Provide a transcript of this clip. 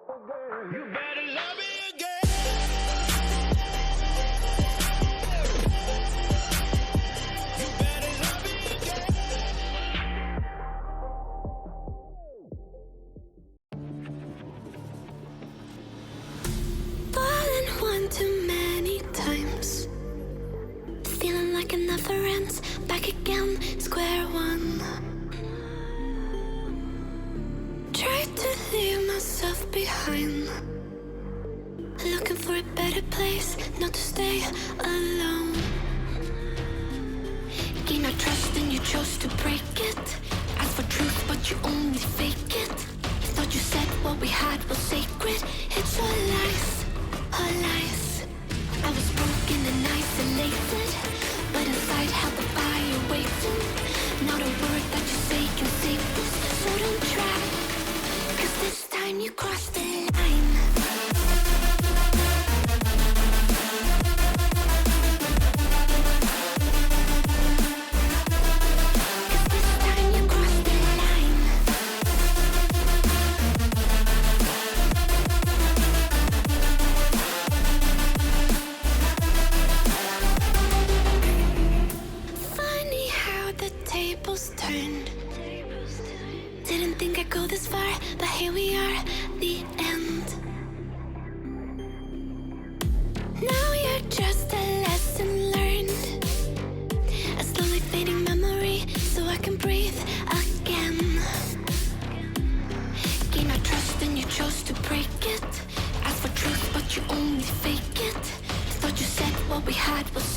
You better love me again. You better love me again. Fallen one too many times, feeling like it never ends. Back again, square one. Tried to leave myself behind, looking for a better place, not to stay alone. Gain our trust and you chose to break it. Ask for truth but you only fake it. Thought you said what we had was sacred. It's all lies, all lies. I was broken and isolated, but inside held the fire waiting. Not a word that you say can save this, so don't try, 'cause this time you crossed the line. Didn't think I'd go this far, but here we are, the end. Now you're just a lesson learned, a slowly fading memory, so I can breathe again. Gain our trust and you chose to break it. Ask for truth but you only fake it. Thought you said what we had was